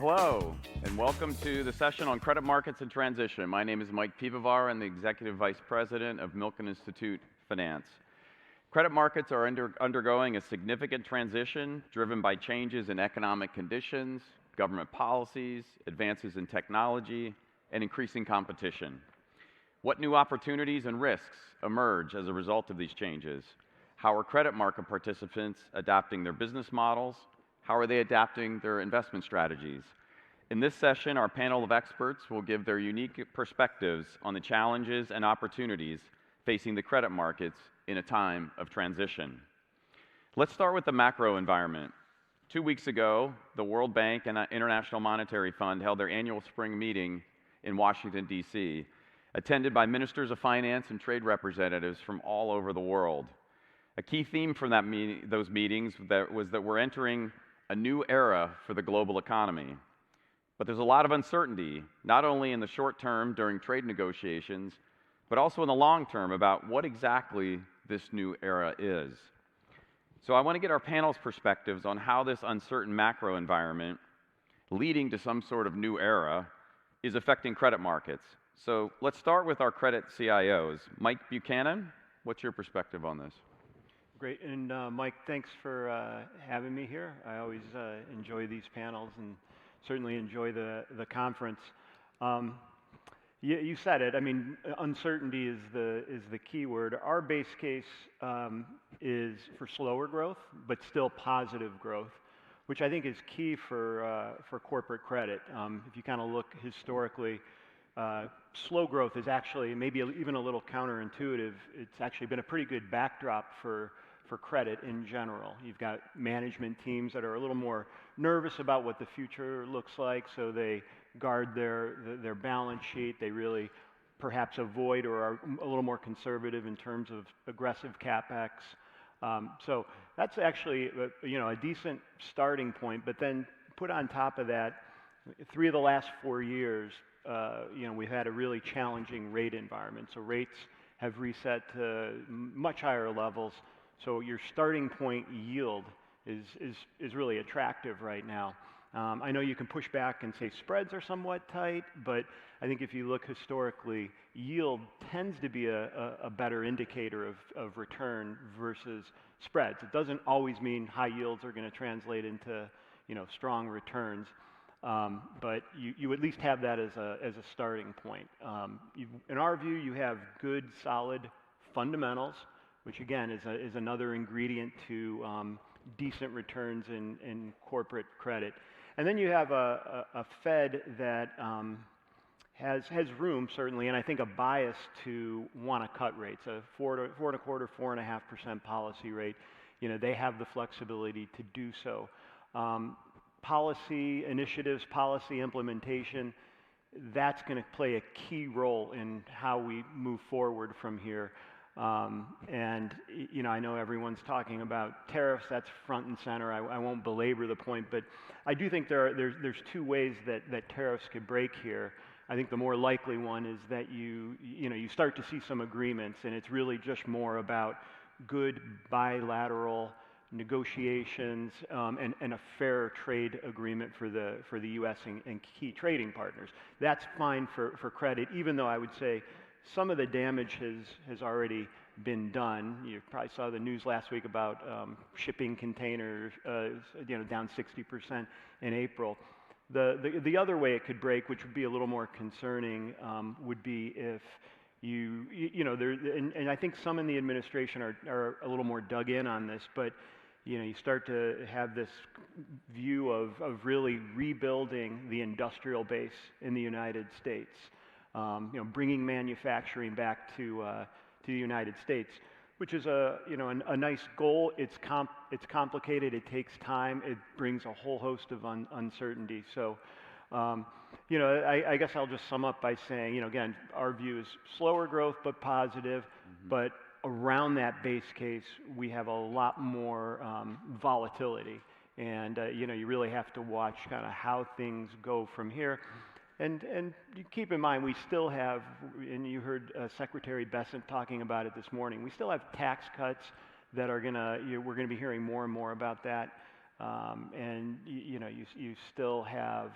Hello, and welcome to the session on credit markets and transition. My name is Mike Piwowar. I'm the Executive Vice President of Milken Institute Finance. Credit markets are undergoing a significant transition driven by changes in economic conditions, government policies, advances in technology, and increasing competition. What new opportunities and risks emerge as a result of these changes? How are credit market participants adapting their business models? How are they adapting their investment strategies? In this session, our panel of experts will give their unique perspectives on the challenges and opportunities facing the credit markets in a time of transition. Let's start with the macro environment. 2 weeks ago, the World Bank and International Monetary Fund held their annual spring meeting in Washington, D.C., attended by ministers of finance and trade representatives from all over the world. A key theme from those meetings was that we're entering a new era for the global economy. But there's a lot of uncertainty, not only in the short term during trade negotiations, but also in the long term about what exactly this new era is. So I want to get our panel's perspectives on how this uncertain macro environment, leading to some sort of new era, is affecting credit markets. So let's start with our credit CIOs. Mike Buchanan, what's your perspective on this? Great, and Mike, thanks for having me here. I always enjoy these panels and certainly enjoy the conference. You said it. I mean, uncertainty is the key word. Our base case is for slower growth, but still positive growth, which I think is key for corporate credit. If you kind of look historically, slow growth is actually maybe even a little counterintuitive. It's actually been a pretty good backdrop for credit in general. You've got management teams that are a little more nervous about what the future looks like, so they guard their balance sheet. They really perhaps avoid or are a little more conservative in terms of aggressive CapEx. So that's actually a decent starting point. But then put on top of that, 3 of the last 4 years, we've had a really challenging rate environment. So rates have reset to much higher levels. So your starting point yield is really attractive right now. I know you can push back and say spreads are somewhat tight, but I think if you look historically, yield tends to be a better indicator of return versus spreads. It doesn't always mean high yields are going to translate into strong returns, but you at least have that as a starting point. In our view, you have good, solid fundamentals, which again is another ingredient to decent returns in corporate credit. And then you have a Fed that has room, certainly, and I think a bias to want to cut rates, a 4.25%, 4.5% policy rate. They have the flexibility to do so. Policy initiatives, policy implementation, that's going to play a key role in how we move forward from here. I know everyone's talking about tariffs. That's front and center. I won't belabor the point, but I do think there's 2 ways that tariffs could break here. I think the more likely one is that you start to see some agreements, and it's really just more about good bilateral negotiations and a fair trade agreement for the U.S. and key trading partners. That's fine for credit, even though I would say some of the damage has already been done. You probably saw the news last week about shipping containers down 60% in April. The other way it could break, which would be a little more concerning, would be if and I think some in the administration are a little more dug in on this, but you start to have this view of really rebuilding the industrial base in the United States. Bringing manufacturing back to the United States, which is a nice goal. It's complicated. It takes time. It brings a whole host of uncertainty. So, I guess I'll just sum up by saying, again, our view is slower growth but positive. But around that base case, we have a lot more volatility, and you really have to watch kind of how things go from here. And you keep in mind, we still have, and you heard Secretary Bessent talking about it this morning, we still have tax cuts that are we're gonna be hearing more and more about that. And you still have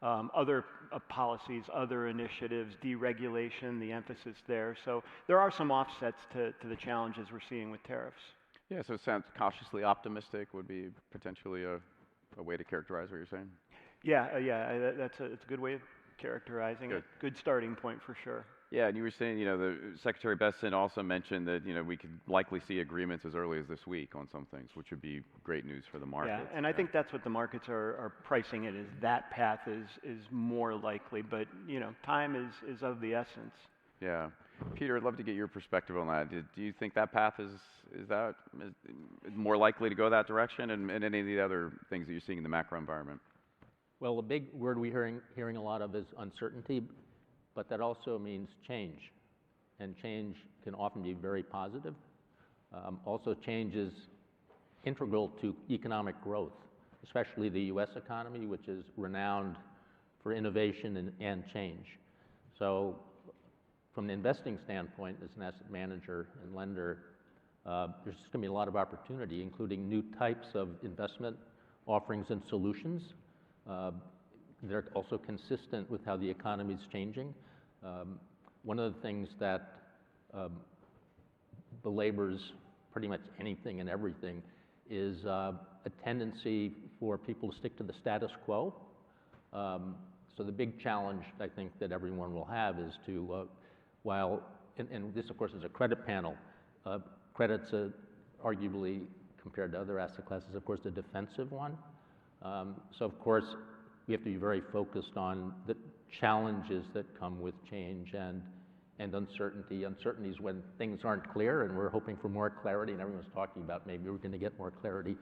other policies, other initiatives, deregulation, the emphasis there. So there are some offsets to the challenges we're seeing with tariffs. Yeah, so it sounds cautiously optimistic would be potentially a way to characterize what you're saying. Yeah, that's it's a good way of characterizing it. Good starting point for sure. Yeah, and you were saying, the Secretary Besson also mentioned that, we could likely see agreements as early as this week on some things, which would be great news for the markets. Yeah, and I think that's what the markets are pricing it, is that path is more likely, but, time is of the essence. Yeah. Peter, I'd love to get your perspective on that. Do you think that path is more likely to go that direction, and any of the other things that you're seeing in the macro environment? Well, the big word we're hearing a lot of is uncertainty, but that also means change, and change can often be very positive. Also, change is integral to economic growth, especially the U.S. economy, which is renowned for innovation and change. So from the investing standpoint, as an asset manager and lender, there's going to be a lot of opportunity, including new types of investment offerings and solutions. They're also consistent with how the economy is changing. One of the things that belabors pretty much anything and everything is a tendency for people to stick to the status quo. So the big challenge I think that everyone will have is to, and this of course is a credit panel, credit's arguably, compared to other asset classes, of course, the defensive one. So of course, we have to be very focused on the challenges that come with change and uncertainty. Uncertainty is when things aren't clear, and we're hoping for more clarity, and everyone's talking about maybe we're going to get more clarity.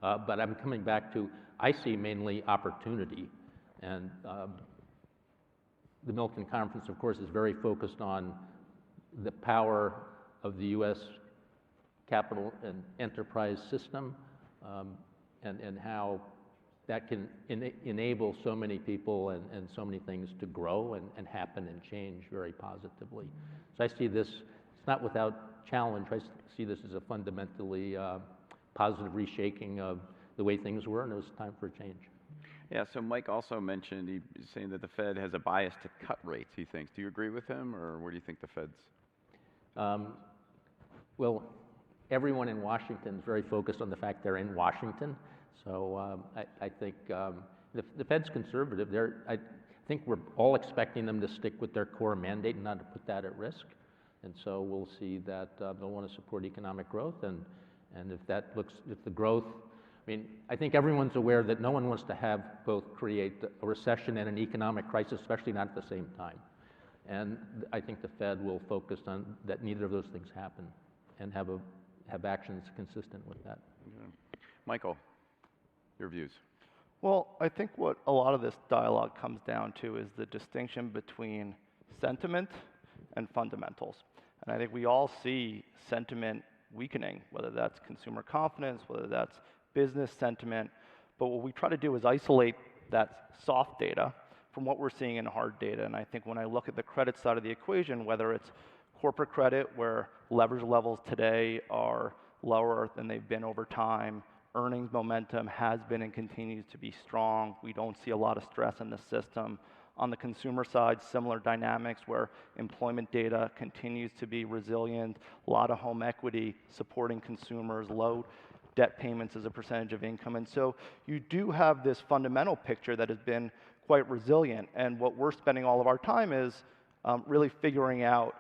But I'm coming back to, I see mainly opportunity. And the Milken Conference, of course, is very focused on the power of the U.S. capital and enterprise system, and how that can enable so many people and so many things to grow and happen and change very positively. So I see this, it's not without challenge. I see this as a fundamentally positive reshaping of the way things were, and it was time for change. Yeah, so Mike also mentioned, he's saying that the Fed has a bias to cut rates, he thinks. Do you agree with him, or where do you think the Fed's? Well, everyone in Washington is very focused on the fact they're in Washington. So I think the Fed's conservative. I think we're all expecting them to stick with their core mandate and not to put that at risk. And so we'll see that they'll want to support economic growth. And if the growth, I mean, I think everyone's aware that no one wants to have both create a recession and an economic crisis, especially not at the same time. And I think the Fed will focus on that neither of those things happen and have actions consistent with that. Okay. Michael, your views. Well, I think what a lot of this dialogue comes down to is the distinction between sentiment and fundamentals. And I think we all see sentiment weakening, whether that's consumer confidence, whether that's business sentiment. But what we try to do is isolate that soft data from what we're seeing in hard data. And I think when I look at the credit side of the equation, whether it's corporate credit, where leverage levels today are lower than they've been over time, earnings momentum has been and continues to be strong. We don't see a lot of stress in the system. On the consumer side, similar dynamics where employment data continues to be resilient, a lot of home equity supporting consumers, low debt payments as a percentage of income. And so you do have this fundamental picture that has been quite resilient. And what we're spending all of our time is really figuring out,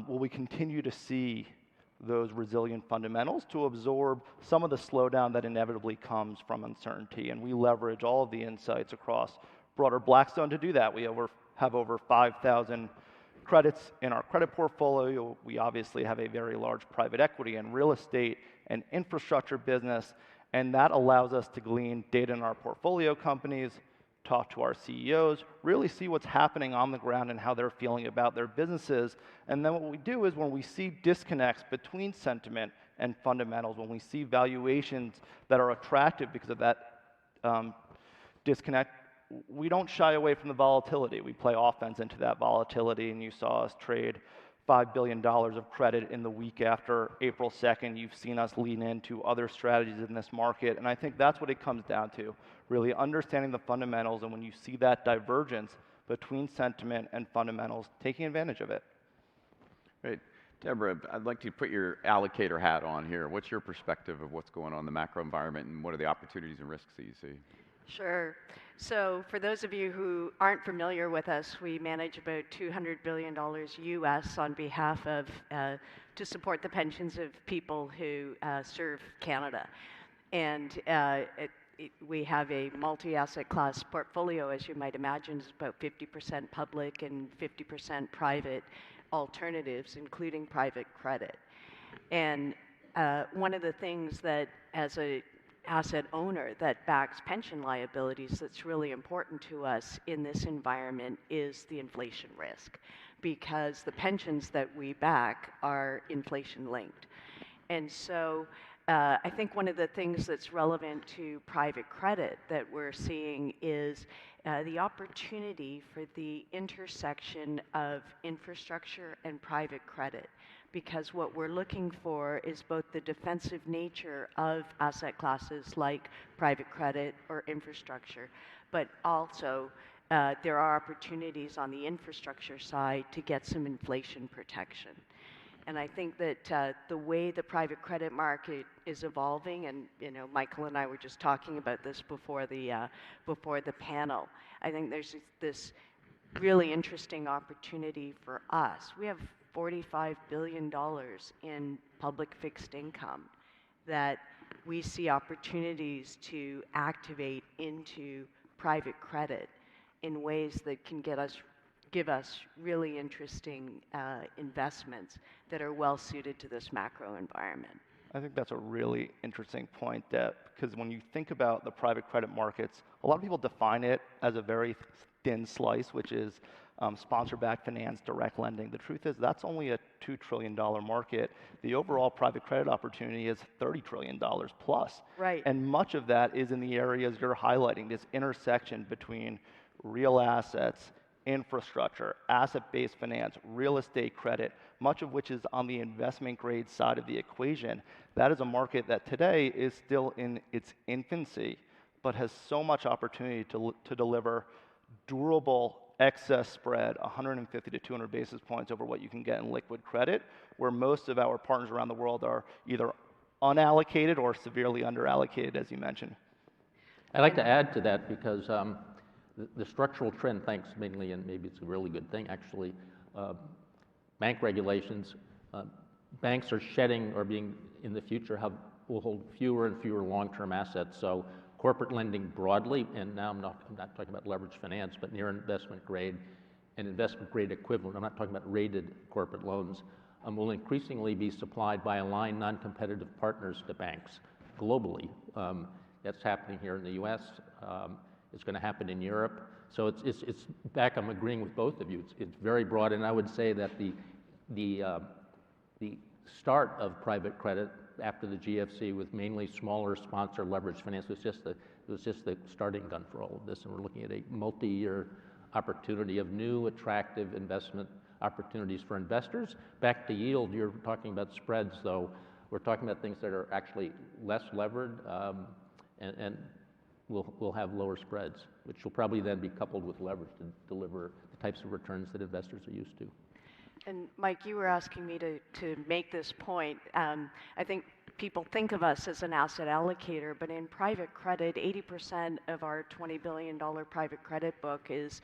will we continue to see those resilient fundamentals to absorb some of the slowdown that inevitably comes from uncertainty. And we leverage all of the insights across broader Blackstone to do that. We have over 5,000 credits in our credit portfolio. We obviously have a very large private equity and real estate and infrastructure business, and that allows us to glean data in our portfolio companies, talk to our CEOs, really see what's happening on the ground and how they're feeling about their businesses. And then what we do is when we see disconnects between sentiment and fundamentals, when we see valuations that are attractive because of that disconnect, we don't shy away from the volatility. We play offense into that volatility, and you saw us trade $5 billion of credit in the week after April 2nd. You've seen us lean into other strategies in this market, and I think that's what it comes down to, really understanding the fundamentals, and when you see that divergence between sentiment and fundamentals, taking advantage of it. Great. Deborah, I'd like to put your allocator hat on here. What's your perspective of what's going on in the macro environment, and what are the opportunities and risks that you see? Sure. So for those of you who aren't familiar with us, we manage about $200 billion US on behalf of, to support the pensions of people who serve Canada. And we have a multi-asset class portfolio, as you might imagine. It's about 50% public and 50% private alternatives, including private credit. And one of the things that, as a asset owner that backs pension liabilities, that's really important to us in this environment is the inflation risk, because the pensions that we back are inflation linked. And so I think one of the things that's relevant to private credit that we're seeing is the opportunity for the intersection of infrastructure and private credit, because what we're looking for is both the defensive nature of asset classes like private credit or infrastructure, but also there are opportunities on the infrastructure side to get some inflation protection. And I think that the way the private credit market is evolving, and Michael and I were just talking about this before the panel, I think there's this really interesting opportunity for us. We have $45 billion in public fixed income that we see opportunities to activate into private credit in ways that can give us really interesting investments that are well suited to this macro environment. I think that's a really interesting point, Deb, because when you think about the private credit markets, a lot of people define it as a very thin slice, which is sponsor-backed finance, direct lending. The truth is that's only a $2 trillion market. The overall private credit opportunity is $30 trillion plus. Right. And much of that is in the areas you're highlighting, this intersection between real assets, infrastructure, asset-based finance, real estate credit, much of which is on the investment grade side of the equation. That is a market that today is still in its infancy, but has so much opportunity to deliver durable excess spread, 150 to 200 basis points over what you can get in liquid credit, where most of our partners around the world are either unallocated or severely underallocated, as you mentioned. I'd like to add to that because the structural trend, thanks mainly, and maybe it's a really good thing actually, bank regulations, banks are shedding or being in the future will hold fewer and fewer long-term assets. So corporate lending broadly, and now I'm not talking about leveraged finance, but near investment grade and investment grade equivalent, I'm not talking about rated corporate loans, will increasingly be supplied by aligned non-competitive partners to banks globally. That's happening here in the US. It's going to happen in Europe. So it's back, I'm agreeing with both of you. It's very broad, and I would say that the start of private credit after the GFC with mainly smaller sponsor leveraged finance was just the starting gun for all of this, and we're looking at a multi-year opportunity of new attractive investment opportunities for investors. Back to yield, you're talking about spreads, though. We're talking about things that are actually less levered and will have lower spreads, which will probably then be coupled with leverage to deliver the types of returns that investors are used to. And Mike, you were asking me to make this point. I think people think of us as an asset allocator, but in private credit, 80% of our $20 billion private credit book is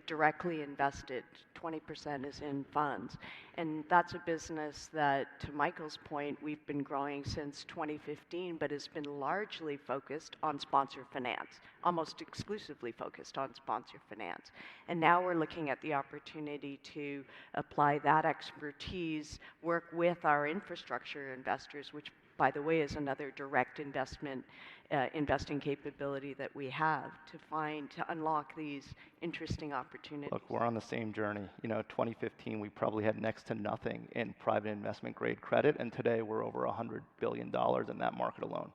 directly invested. 20% is in funds. And that's a business that, to Michael's point, we've been growing since 2015, but has been largely focused on sponsor finance, almost exclusively focused on sponsor finance. And now we're looking at the opportunity to apply that expertise, work with our infrastructure investors, which, by the way, is another direct investing capability that we have to unlock these interesting opportunities. Look, we're on the same journey. 2015, we probably had next to nothing in private investment grade credit, and today we're over $100 billion in that market alone.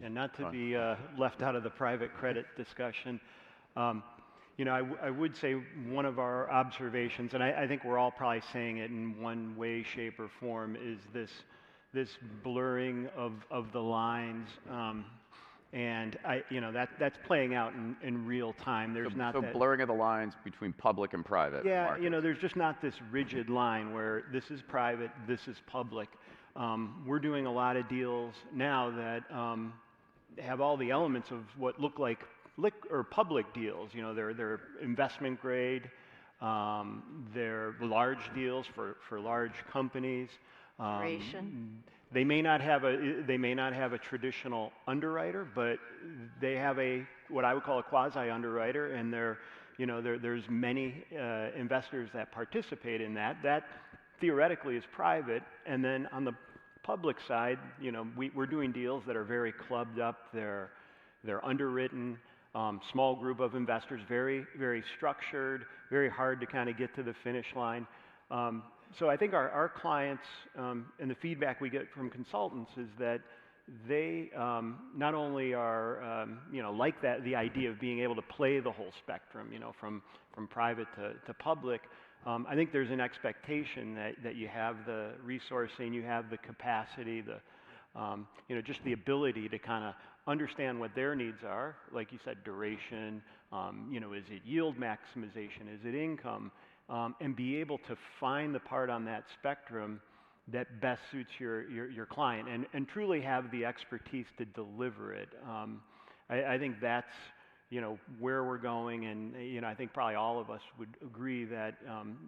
And not to be left out of the private credit discussion, You know, I would say one of our observations, and I think we're all probably saying it in one way, shape, or form, is this blurring of the lines, and you know, that's playing out in real time. There's not So that blurring of the lines between public and private yeah, markets. you know, there's just not this rigid line where this is private, this is public. We're doing a lot of deals now that have all the elements of what look like public deals. You know, they're investment grade, they're large deals for large companies. Duration. They may not have a traditional underwriter, but they have what I would call a quasi underwriter, and there's many investors that participate in that. That theoretically is private, and then on the public side, you know, we're doing deals that are very clubbed up. They're underwritten, small group of investors, very very structured, very hard to kind of get to the finish line. So I think our clients and the feedback we get from consultants is that they not only are you know, like the idea of being able to play the whole spectrum, you know, from private to public. I think there's an expectation that you have the resourcing, you have the capacity, you know, just the ability to kind of understand what their needs are. Like you said, duration, you know, is it yield maximization, is it income, and be able to find the part on that spectrum that best suits your client, and truly have the expertise to deliver it. I think that's, you know, where we're going, and you know, I think probably all of us would agree that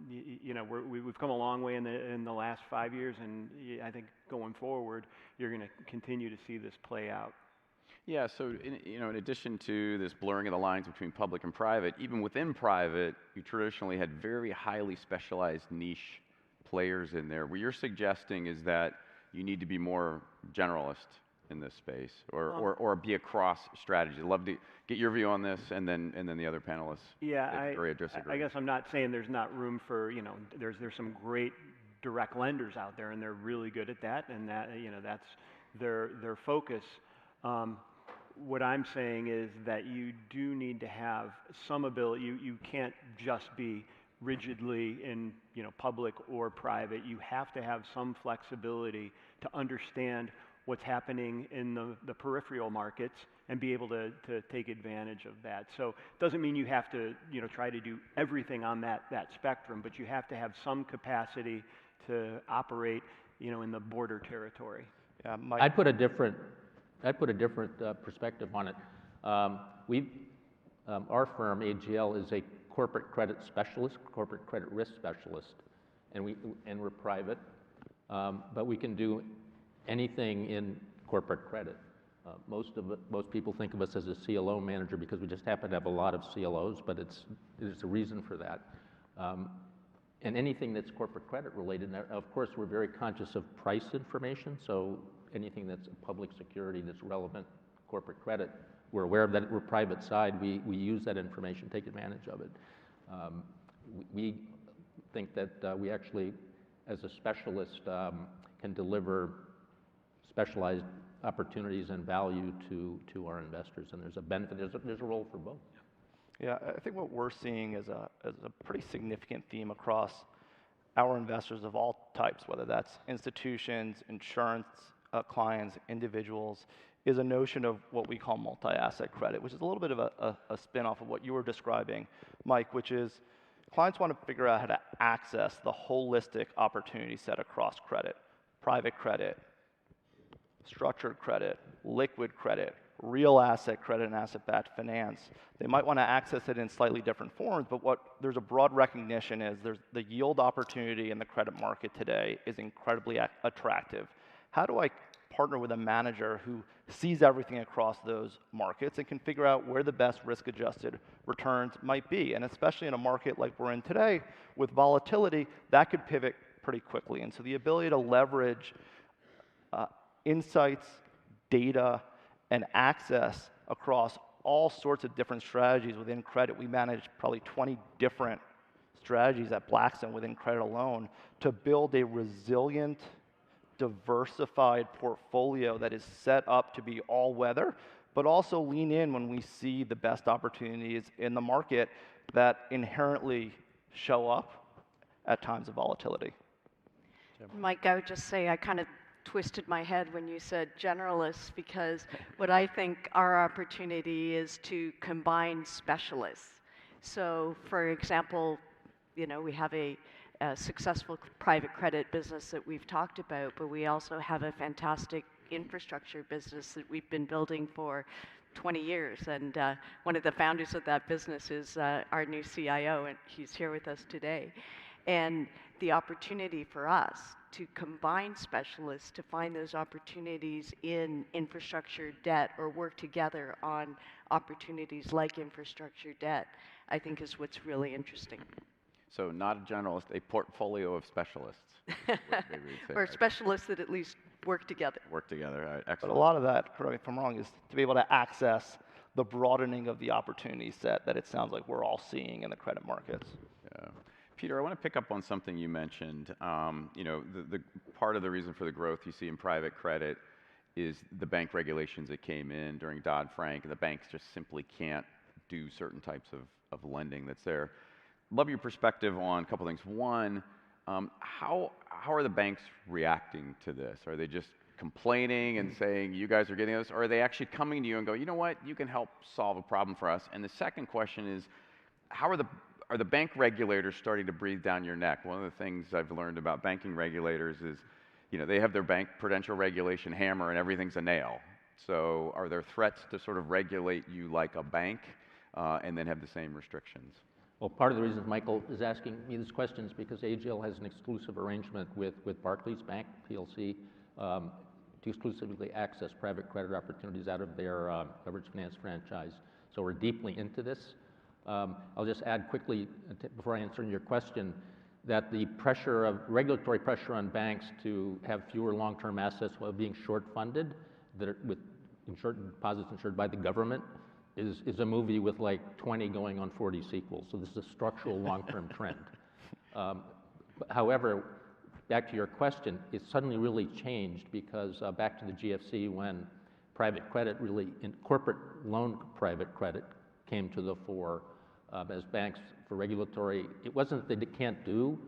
you know, we've come a long way in the last 5 years, and I think going forward, you're going to continue to see this play out. Yeah, so you know, in addition to this blurring of the lines between public and private, even within private, you traditionally had very highly specialized niche players in there. What you're suggesting is that you need to be more generalist in this space, or be across strategies. I'd love to get your view on this, and then the other panelists. Yeah, agree or disagree. I guess I'm not saying there's not room for, you know, there's some great direct lenders out there, and they're really good at that, and that, you know, that's their focus. What I'm saying is that you do need to have some ability. You can't just be rigidly in, you know, public or private. You have to have some flexibility to understand what's happening in the peripheral markets and be able to take advantage of that. So it doesn't mean you have to, you know, try to do everything on that spectrum, but you have to have some capacity to operate, you know, in the border territory. Yeah, I'd put a different perspective on it. Our firm, AGL, is a corporate credit specialist, corporate credit risk specialist, and we're private, but we can do anything in corporate credit. Most people think of us as a CLO manager because we just happen to have a lot of CLOs, but there's a reason for that. And anything that's corporate credit related, and of course we're very conscious of price information, so anything that's a public security that's relevant corporate credit, we're aware of that. We're private side, we use that information, take advantage of it. We think that we actually, as a specialist, can deliver specialized opportunities and value to our investors, and there's a benefit, there's a role for both. Yeah, I think what we're seeing is a pretty significant theme across our investors of all types, whether that's institutions, insurance clients, individuals, is a notion of what we call multi-asset credit, which is a little bit of a spin-off of what you were describing, Mike, which is clients want to figure out how to access the holistic opportunity set across credit, private credit, structured credit, liquid credit, real asset credit, and asset-backed finance. They might want to access it in slightly different forms, but there's a broad recognition is there's the yield opportunity in the credit market today is incredibly attractive. How do I partner with a manager who sees everything across those markets and can figure out where the best risk-adjusted returns might be? And especially in a market like we're in today, with volatility, that could pivot pretty quickly. And so the ability to leverage insights, data, and access across all sorts of different strategies within credit. We manage probably 20 different strategies at Blackstone within credit alone to build a resilient, diversified portfolio that is set up to be all weather, but also lean in when we see the best opportunities in the market that inherently show up at times of volatility. Mike, I would just say I kind of twisted my head when you said generalists, because what I think our opportunity is to combine specialists. So, for example, we have a successful private credit business that we've talked about, but we also have a fantastic infrastructure business that we've been building for 20 years. And one of the founders of that business is our new CIO, and he's here with us today. And the opportunity for us to combine specialists to find those opportunities in infrastructure debt or work together on opportunities like infrastructure debt, I think is what's really interesting. So not a generalist, a portfolio of specialists. Maybe we'd say, Or right? specialists that at least work together. Work together. All right, But excellent. a lot of that, correct me if I'm wrong, is to be able to access the broadening of the opportunity set that it sounds like we're all seeing in the credit markets. Yeah. Peter, I want to pick up on something you mentioned. The part of the reason for the growth you see in private credit is the bank regulations that came in during Dodd-Frank, and the banks just simply can't do certain types of lending that's there. Love your perspective on a couple things. One, how are the banks reacting to this? Are they just complaining and saying, you guys are getting this? Or are they actually coming to you and go, you know what, you can help solve a problem for us? And the second question is, how are the bank regulators starting to breathe down your neck? One of the things I've learned about banking regulators is, they have their bank prudential regulation hammer and everything's a nail. So are there threats to sort of regulate you like a bank and then have the same restrictions? Well, part of the reason Michael is asking me this question is because AGL has an exclusive arrangement with Barclays Bank, PLC, to exclusively access private credit opportunities out of their leveraged finance franchise. So we're deeply into this. I'll just add quickly, before I answer your question, that the regulatory pressure on banks to have fewer long-term assets while being short-funded, with insured deposits insured by the government, is a movie with like 20 going on 40 sequels. So this is a structural long-term trend. However, back to your question, it suddenly really changed because back to the GFC, when private credit corporate loan private credit came to the fore as banks for regulatory, it wasn't that they can't do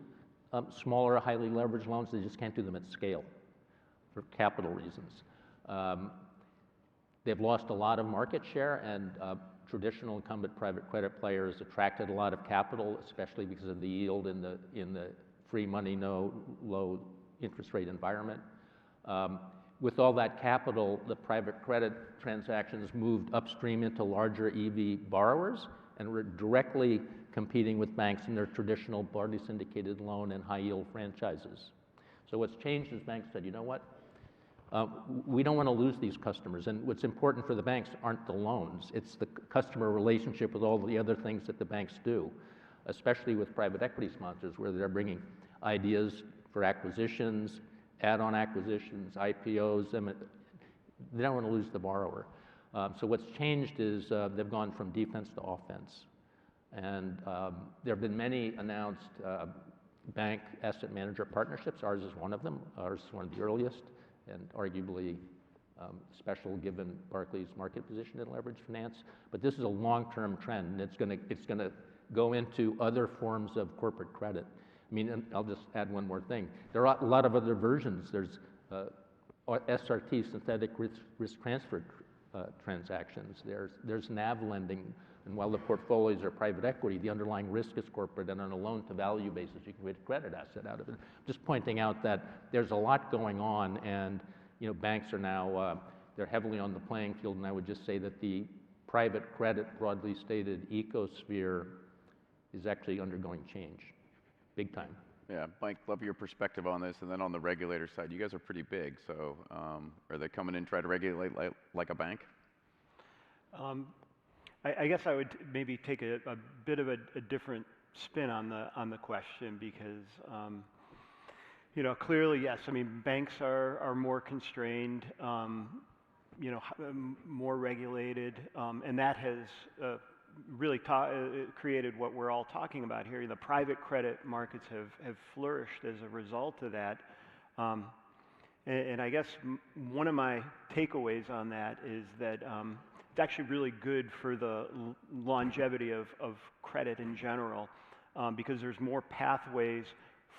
smaller, highly leveraged loans, they just can't do them at scale for capital reasons. They've lost a lot of market share, and traditional incumbent private credit players attracted a lot of capital, especially because of the yield in the free money, no low interest rate environment. With all that capital, the private credit transactions moved upstream into larger EV borrowers and were directly competing with banks in their traditional broadly syndicated loan and high yield franchises. So what's changed is banks said, you know what? We don't want to lose these customers, and what's important for the banks aren't the loans, it's the customer relationship with all the other things that the banks do, especially with private equity sponsors, where they're bringing ideas for acquisitions, add-on acquisitions, IPOs. They don't want to lose the borrower. So what's changed is they've gone from defense to offense, and there have been many announced bank asset manager partnerships. Ours is one of them. Ours is one of the earliest, and arguably special given Barclays' market position in leveraged finance. But this is a long-term trend, and it's going to go into other forms of corporate credit. I mean, and I'll just add one more thing. There are a lot of other versions. There's SRT, synthetic risk transfer transactions. There's NAV lending, and while the portfolios are private equity, the underlying risk is corporate, and on a loan-to-value basis, you can create a credit asset out of it. Just pointing out that there's a lot going on, and banks are now they're heavily on the playing field, and I would just say that the private credit, broadly stated, ecosphere is actually undergoing change, big time. Yeah, Mike, love your perspective on this. And then on the regulator side, you guys are pretty big, so are they coming in and try to regulate like a bank? I guess I would maybe take a bit of a different spin on the question, because clearly, yes, I mean, banks are more constrained, more regulated, and that has really created what we're all talking about here. The private credit markets have flourished as a result of that. And I guess one of my takeaways on that is that it's actually really good for the longevity of credit in general, because there's more pathways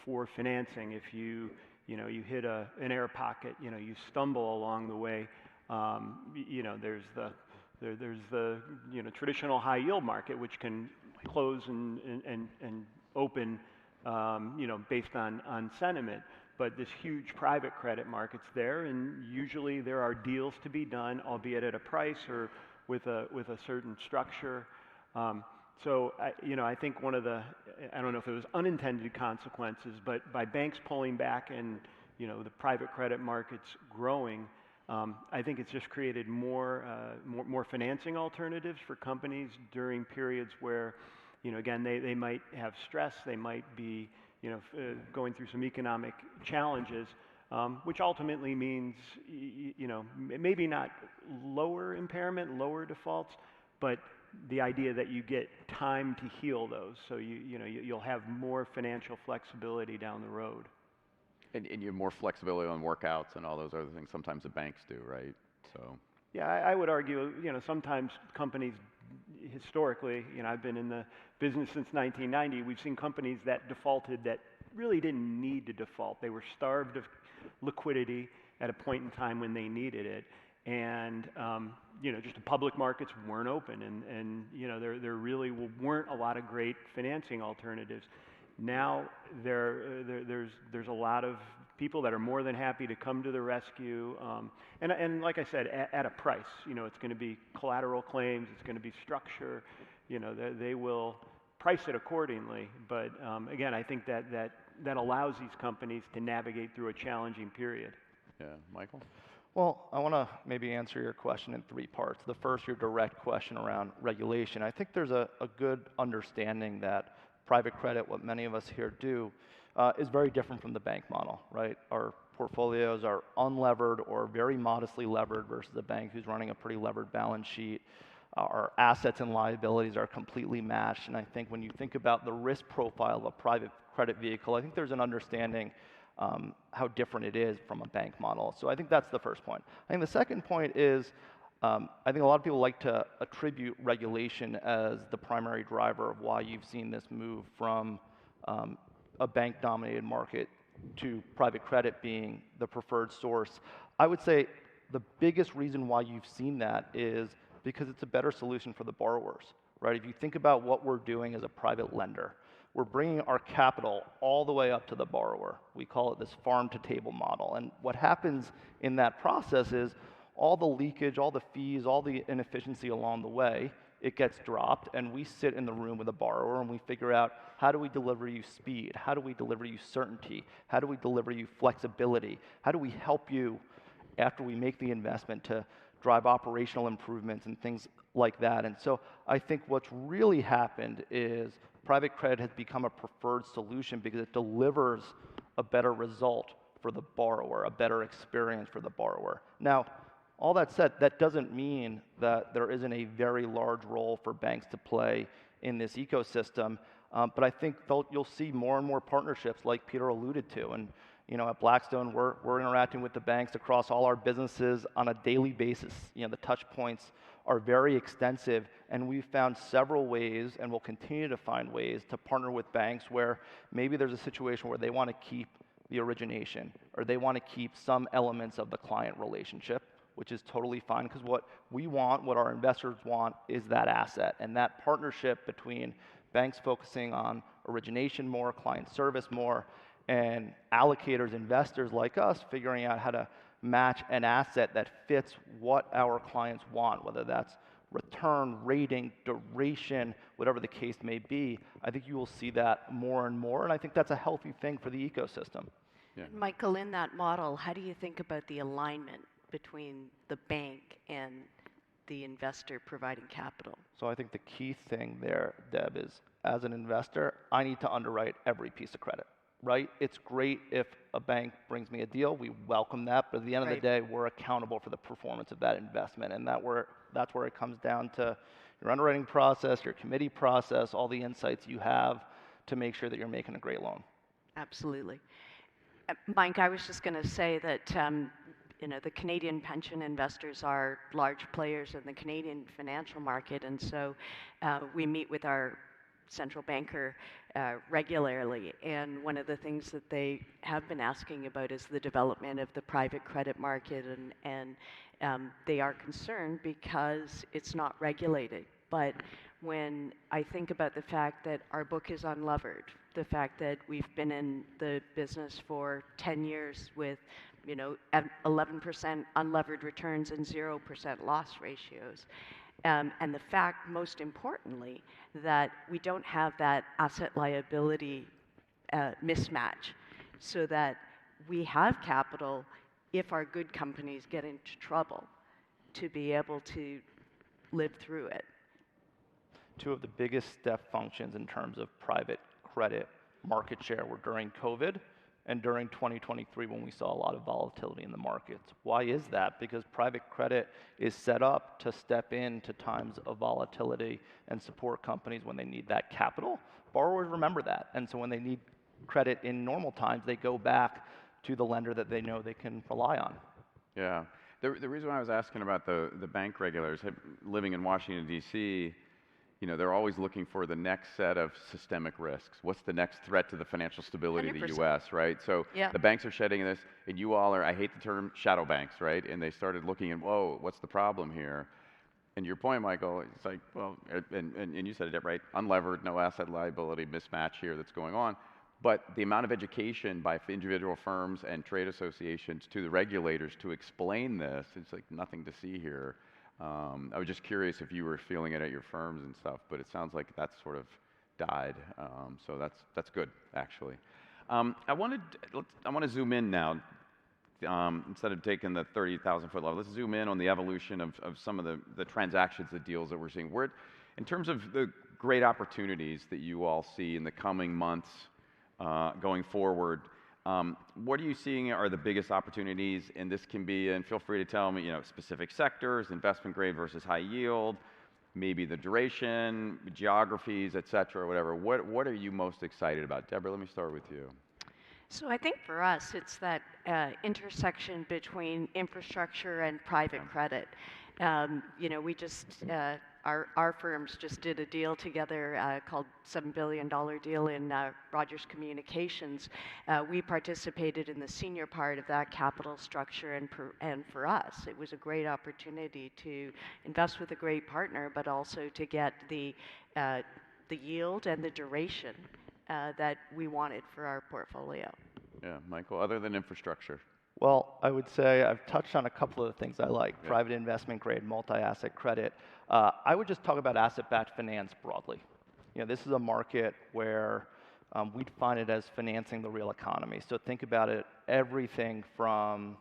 for financing. If you hit an air pocket, you stumble along the way. There's the traditional high yield market, which can close and open, based on sentiment. But this huge private credit market's there, and usually there are deals to be done, albeit at a price or with a certain structure. So I think one of the, I don't know if it was unintended consequences, but by banks pulling back and the private credit markets growing, I think it's just created more financing alternatives for companies during periods where, again, they might have stress, they might be going through some economic challenges, which ultimately means maybe not lower impairment, lower defaults, but the idea that you get time to heal those, so you'll have more financial flexibility down the road. And you have more flexibility on workouts and all those other things sometimes the banks do, right? So. Yeah, I would argue, sometimes companies, historically, I've been in the business since 1990, we've seen companies that defaulted that really didn't need to default. They were starved of liquidity at a point in time when they needed it. And, just the public markets weren't open, and there really weren't a lot of great financing alternatives. Now there's a lot of people that are more than happy to come to the rescue, and like I said, at a price. It's going to be collateral claims, it's going to be structure. They will price it accordingly. But again, I think that allows these companies to navigate through a challenging period. Yeah, Michael? Well, I want to maybe answer your question in three parts. The first, your direct question around regulation. I think there's a good understanding that private credit, what many of us here do, is very different from the bank model, right? Our portfolios are unlevered or very modestly levered versus a bank who's running a pretty levered balance sheet. Our assets and liabilities are completely matched. And I think when you think about the risk profile of a private credit vehicle, I think there's an understanding how different it is from a bank model. So I think that's the first point. I think the second point is, I think a lot of people like to attribute regulation as the primary driver of why you've seen this move from a bank-dominated market to private credit being the preferred source. I would say the biggest reason why you've seen that is because it's a better solution for the borrowers, right? If you think about what we're doing as a private lender, we're bringing our capital all the way up to the borrower. We call it this farm-to-table model. And what happens in that process is all the leakage, all the fees, all the inefficiency along the way, it gets dropped, and we sit in the room with a borrower and we figure out, how do we deliver you speed? How do we deliver you certainty? How do we deliver you flexibility? How do we help you after we make the investment to drive operational improvements and things like that? And so I think what's really happened is private credit has become a preferred solution because it delivers a better result for the borrower, a better experience for the borrower. Now, all that said, that doesn't mean that there isn't a very large role for banks to play in this ecosystem, but I think you'll see more and more partnerships like Peter alluded to. And at Blackstone, we're interacting with the banks across all our businesses on a daily basis. The touch points are very extensive, and we've found several ways, and we'll continue to find ways to partner with banks where maybe there's a situation where they want to keep the origination, or they want to keep some elements of the client relationship, which is totally fine, because what we want, what our investors want, is that asset. And that partnership between banks focusing on origination more, client service more, and allocators, investors like us, figuring out how to match an asset that fits what our clients want, whether that's return, rating, duration, whatever the case may be. I think you will see that more and more, and I think that's a healthy thing for the ecosystem. Yeah. Michael, in that model, how do you think about the alignment between the bank and the investor providing capital? So I think the key thing there, Deb, is as an investor, I need to underwrite every piece of credit, right? It's great if a bank brings me a deal, we welcome that, but at the end of the day, we're accountable for the performance of that investment, and that's where it comes down to your underwriting process, your committee process, all the insights you have to make sure that you're making a great loan. Absolutely. Mike, I was just going to say that the Canadian pension investors are large players in the Canadian financial market, and so we meet with our central banker regularly. And one of the things that they have been asking about is the development of the private credit market, and they are concerned because it's not regulated. But when I think about the fact that our book is unlevered, the fact that we've been in the business for 10 years with 11% unlevered returns and 0% loss ratios, and the fact, most importantly, that we don't have that asset liability mismatch, so that we have capital if our good companies get into trouble to be able to live through it. Two of the biggest step functions in terms of private credit market share were during COVID and during 2023 when we saw a lot of volatility in the markets. Why is that? Because private credit is set up to step into times of volatility and support companies when they need that capital. Borrowers remember that, and so when they need credit in normal times, they go back to the lender that they know they can rely on. Yeah. The reason why I was asking about the bank regulators, living in Washington, D.C., they're always looking for the next set of systemic risks. What's the next threat to the financial stability of the 100%. U.S., right? So Yeah. the banks are shedding this, and you all are, I hate the term shadow banks, right? And they started looking at, whoa, what's the problem here? And your point, Michael, it's like, well, and you said it right, unlevered, no asset liability mismatch here that's going on. But the amount of education by individual firms and trade associations to the regulators to explain this, it's like nothing to see here. I was just curious if you were feeling it at your firms and stuff, but it sounds like that's sort of died. So that's good, actually. I want to zoom in now. Instead of taking the 30,000-foot level, let's zoom in on the evolution of some of the transactions, the deals that we're seeing. In terms of the great opportunities that you all see in the coming months going forward, what are you seeing are the biggest opportunities? And this can be, and feel free to tell me, specific sectors, investment grade versus high yield, maybe the duration, geographies, et cetera, whatever. What are you most excited about? Deborah, let me start with you. So I think for us, it's that intersection between infrastructure and private credit. We just, our firms just did a deal together called $7 billion deal in Rogers Communications. We participated in the senior part of that capital structure, and for us, it was a great opportunity to invest with a great partner, but also to get the yield and the duration that we wanted for our portfolio. Yeah, Michael, other than infrastructure. Well, I would say I've touched on a couple of the things I like, Yeah. Private investment grade, multi-asset credit. I would just talk about asset-backed finance broadly. This is a market where we define it as financing the real economy. So think about it, everything from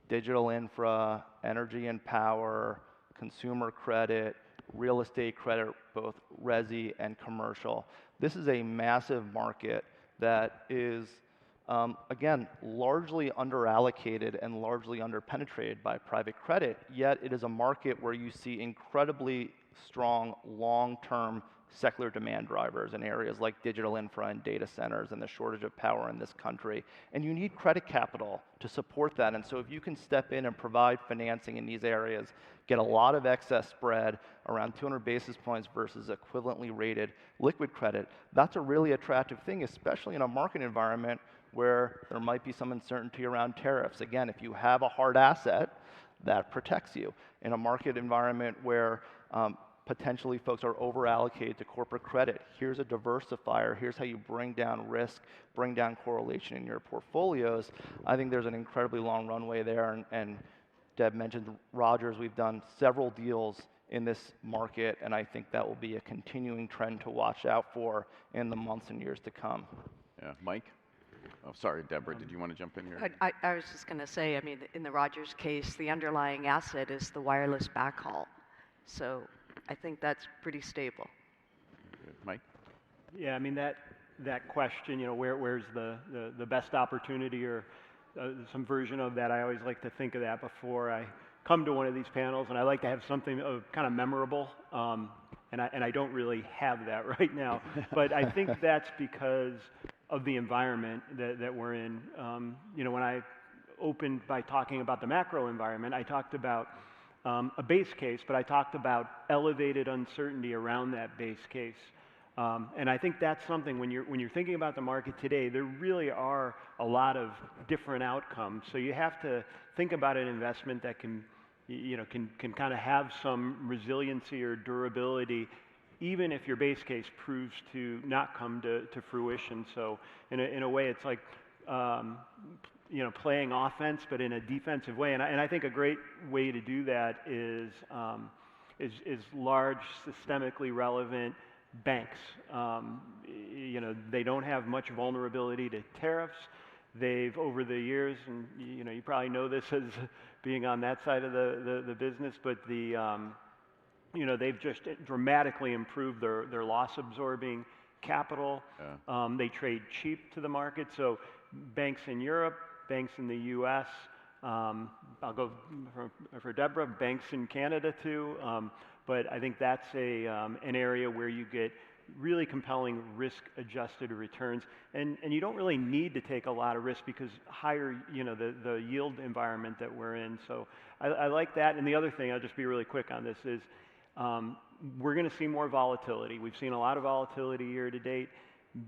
digital infra, energy and power, consumer credit, real estate credit, both resi and commercial. This is a massive market that is, again, largely underallocated and largely underpenetrated by private credit, yet it is a market where you see incredibly strong long-term secular demand drivers in areas like digital infra and data centers and the shortage of power in this country. And you need credit capital to support that. And so if you can step in and provide financing in these areas, get a lot of excess spread, around 200 basis points versus equivalently rated liquid credit, that's a really attractive thing, especially in a market environment where there might be some uncertainty around tariffs. Again, if you have a hard asset, that protects you. In a market environment where potentially folks are over-allocated to corporate credit, here's a diversifier, here's how you bring down risk, bring down correlation in your portfolios. I think there's an incredibly long runway there, and Deb mentioned Rogers. We've done several deals in this market, and I think that will be a continuing trend to watch out for in the months and years to come. Yeah, Mike? Oh, sorry, Deborah, did you want to jump in here? I was just going to say, in the Rogers case, the underlying asset is the wireless backhaul. So I think that's pretty stable. Good. Mike? Yeah, that question, where's the best opportunity or some version of that. I always like to think of that before I come to one of these panels, and I like to have something kind of memorable, and I don't really have that right now. But I think that's because of the environment that we're in. opened by talking about the macro environment. I talked about a base case, but I talked about elevated uncertainty around that base case. And I think that's something when you're thinking about the market today, there really are a lot of different outcomes. So you have to think about an investment that can kind of have some resiliency or durability, even if your base case proves to not come to fruition. So in a way, it's like playing offense, but in a defensive way. And I think a great way to do that is large, systemically relevant banks. They don't have much vulnerability to tariffs. They've, over the years, and you probably know this as being on that side of the business, but they've just dramatically improved their loss-absorbing capital. Yeah. They trade cheap to the market. So banks in Europe, banks in the U.S., I'll go for Deborah, banks in Canada too. But I think that's an area where you get really compelling risk-adjusted returns, and you don't really need to take a lot of risk because higher, the yield environment that we're in. So I like that. And the other thing, I'll just be really quick on this, is we're going to see more volatility. We've seen a lot of volatility year to date.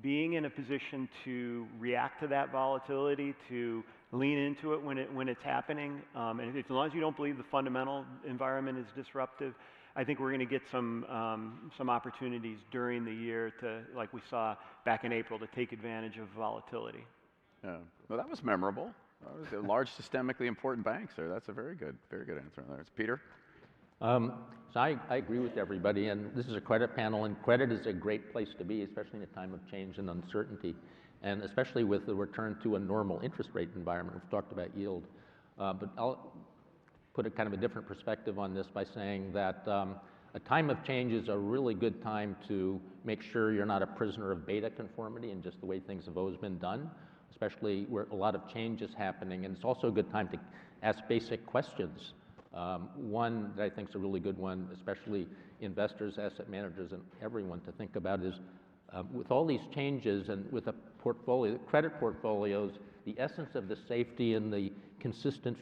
Being in a position to react to that volatility, to lean into it when it's happening, and as long as you don't believe the fundamental environment is disruptive, I think we're going to get some opportunities during the year to, like we saw back in April, to take advantage of volatility. Yeah. Well, that was memorable. That was a large systemically important banks there. That's a very good answer there. It's Peter. So I agree with everybody, and this is a credit panel, and credit is a great place to be, especially in a time of change and uncertainty, and especially with the return to a normal interest rate environment. We've talked about yield, but I'll put a kind of a different perspective on this by saying that a time of change is a really good time to make sure you're not a prisoner of beta conformity and just the way things have always been done, especially where a lot of change is happening. And it's also a good time to ask basic questions. One that I think is a really good one, especially investors, asset managers, and everyone to think about is with all these changes and with a portfolio, credit portfolios, the essence of the safety and the consistent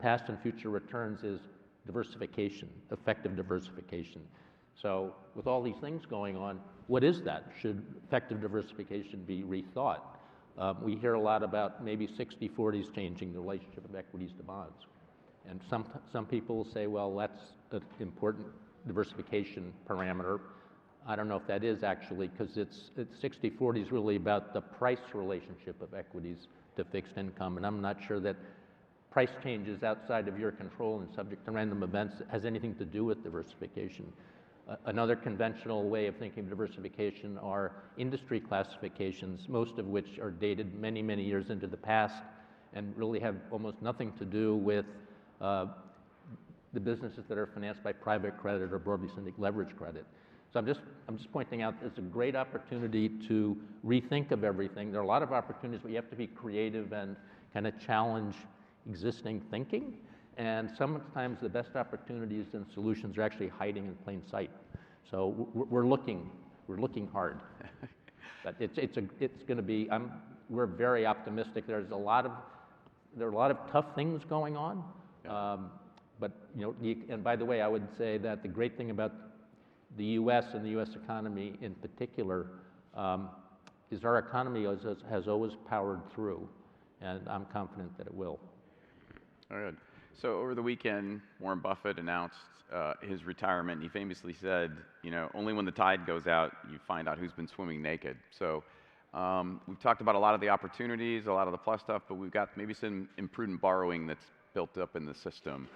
past and future returns is diversification, effective diversification. So with all these things going on, what is that? Should effective diversification be rethought? We hear a lot about maybe 60-40s changing the relationship of equities to bonds. And some people say, well, that's an important diversification parameter. I don't know if that is actually, because it's 60-40 is really about the price relationship of equities to fixed income, and I'm not sure that price changes outside of your control and subject to random events has anything to do with diversification. Another conventional way of thinking of diversification are industry classifications, most of which are dated many, many years into the past and really have almost nothing to do with the businesses that are financed by private credit or broadly syndicated leverage credit. So I'm just pointing out it's a great opportunity to rethink of everything. There are a lot of opportunities, but you have to be creative and kind of challenge existing thinking. And sometimes the best opportunities and solutions are actually hiding in plain sight. So we're looking hard. But it's going to be. We're very optimistic. There are a lot of tough things going on. Yeah. But and by the way, I would say that the great thing about the U.S. and the U.S. economy in particular is our economy has always powered through, and I'm confident that it will. All right. So over the weekend, Warren Buffett announced his retirement. He famously said, only when the tide goes out, you find out who's been swimming naked. So we've talked about a lot of the opportunities, a lot of the plus stuff, but we've got maybe some imprudent borrowing that's built up in the system.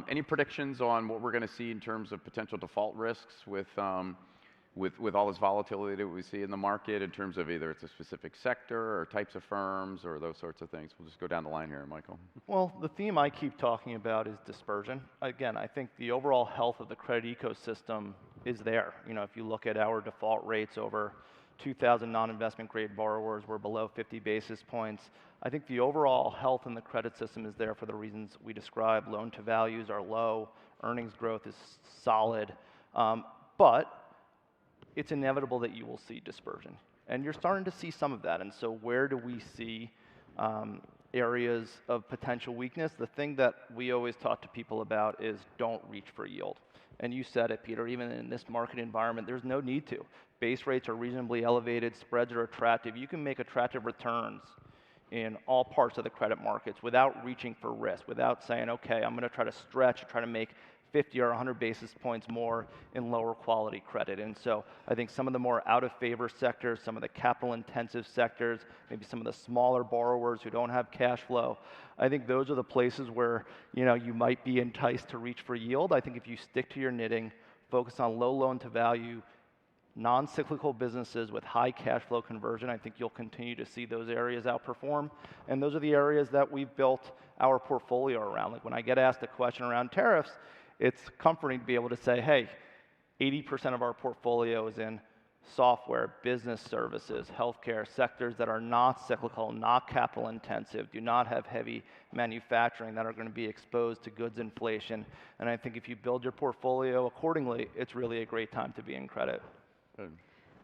Any predictions on what we're going to see in terms of potential default risks with all this volatility that we see in the market in terms of either it's a specific sector or types of firms or those sorts of things? We'll just go down the line here, Michael. Well, the theme I keep talking about is dispersion. Again, I think the overall health of the credit ecosystem is there. If you look at our default rates over 2,000 non-investment grade borrowers, we're below 50 basis points. I think the overall health in the credit system is there for the reasons we described. Loan to values are low, earnings growth is solid, but it's inevitable that you will see dispersion. And you're starting to see some of that. And so where do we see areas of potential weakness, the thing that we always talk to people about is don't reach for yield. And you said it, Peter, even in this market environment, there's no need to. Base rates are reasonably elevated, spreads are attractive. You can make attractive returns in all parts of the credit markets without reaching for risk, without saying, okay, I'm going to try to stretch, try to make 50 or 100 basis points more in lower quality credit. And so I think some of the more out of favor sectors, some of the capital intensive sectors, maybe some of the smaller borrowers who don't have cash flow, I think those are the places where you might be enticed to reach for yield. I think if you stick to your knitting, focus on low loan to value, non-cyclical businesses with high cash flow conversion, I think you'll continue to see those areas outperform. And those are the areas that we've built our portfolio around. Like when I get asked a question around tariffs, it's comforting to be able to say, hey, 80% of our portfolio is in software, business services, healthcare, sectors that are not cyclical, not capital intensive, do not have heavy manufacturing, that are going to be exposed to goods inflation. And I think if you build your portfolio accordingly, it's really a great time to be in credit. Good.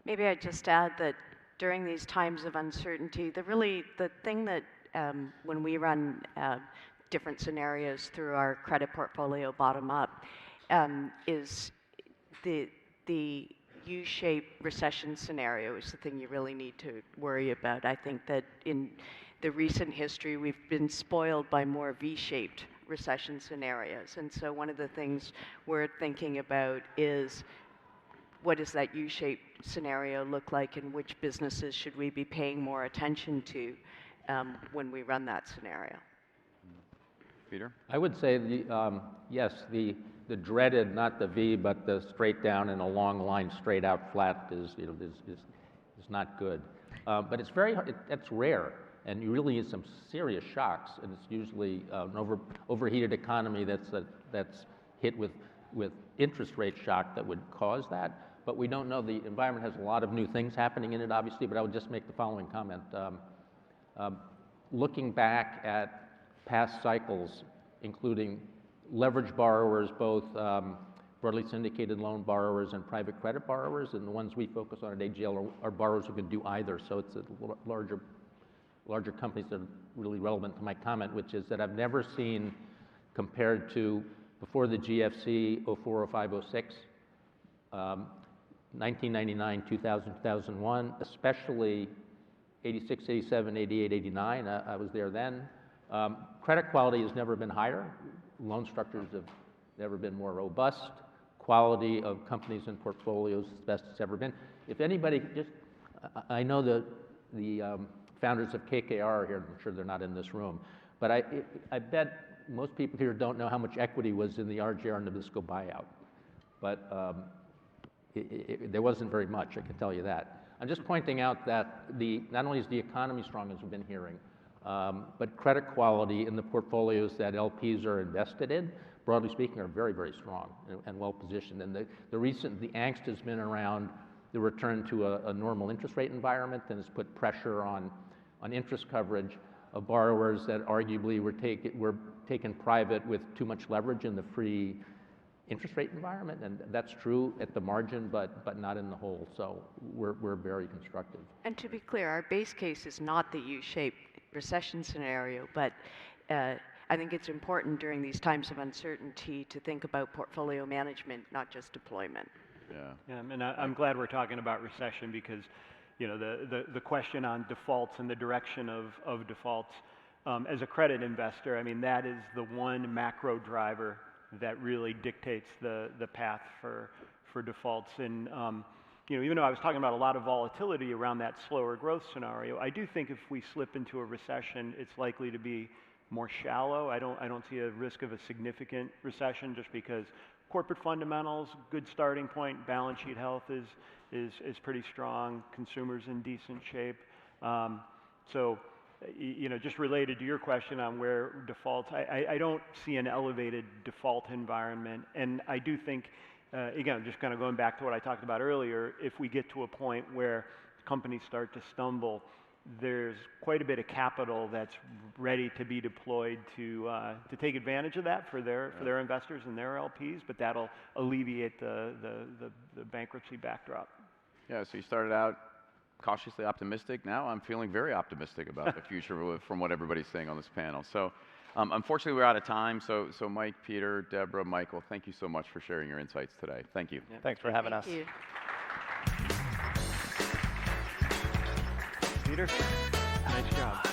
Maybe I'd just add that during these times of uncertainty, the thing that when we run different scenarios through our credit portfolio bottom up is the U-shaped recession scenario is the thing you really need to worry about. I think that in the recent history, we've been spoiled by more V-shaped recession scenarios. And so one of the things we're thinking about is, what does that U-shaped scenario look like, and which businesses should we be paying more attention to when we run that scenario? Peter? I would say, yes, the dreaded, not the V, but the straight down and a long line straight out flat is not good. But it's it's rare, and you really need some serious shocks, and it's usually an overheated economy that's hit with interest rate shock that would cause that. But we don't know. The environment has a lot of new things happening in it, obviously, but I would just make the following comment. Looking back at past cycles, including leveraged borrowers, both broadly syndicated loan borrowers and private credit borrowers, and the ones we focus on at AGL are borrowers who can do either. So it's a larger companies that are really relevant to my comment, which is that I've never seen, compared to before the GFC, 04, 05, 06, 1999, 2000, 2001, especially 86, 87, 88, 89, I was there then. Credit quality has never been higher. Loan structures have never been more robust. Quality of companies and portfolios is the best it's ever been. If anybody, I know the founders of KKR are here. I'm sure they're not in this room. But I bet most people here don't know how much equity was in the RJR Nabisco buyout. But there wasn't very much, I can tell you that. I'm just pointing out that not only is the economy strong, as we've been hearing, but credit quality in the portfolios that LPs are invested in, broadly speaking, are very, very strong and well positioned. And the angst has been around the return to a normal interest rate environment, and has put pressure on interest coverage of borrowers that arguably were taken private with too much leverage in the free interest rate environment, and that's true at the margin, but not in the whole. So we're very constructive. And to be clear, our base case is not the U-shaped recession scenario, but I think it's important during these times of uncertainty to think about portfolio management, not just deployment. Yeah, and I'm glad we're talking about recession, because the question on defaults and the direction of defaults, as a credit investor, I mean, that is the one macro driver that really dictates the path for defaults. And even though I was talking about a lot of volatility around that slower growth scenario, I do think if we slip into a recession, it's likely to be more shallow. I don't see a risk of a significant recession, just because corporate fundamentals, good starting point, balance sheet health is pretty strong, consumers in decent shape. So just related to your question on where defaults, I don't see an elevated default environment. And I do think, again, just kind of going back to what I talked about earlier, if we get to a point where companies start to stumble, there's quite a bit of capital that's ready to be deployed to take advantage of that for their investors and their LPs, but that'll alleviate the bankruptcy backdrop. Yeah, so you started out cautiously optimistic. Now I'm feeling very optimistic about the future from what everybody's saying on this panel. So unfortunately, we're out of time. So Mike, Peter, Deborah, Michael, thank you so much for sharing your insights today. Thank you. Yep. Thanks for having us. Thank you. Peter, nice job.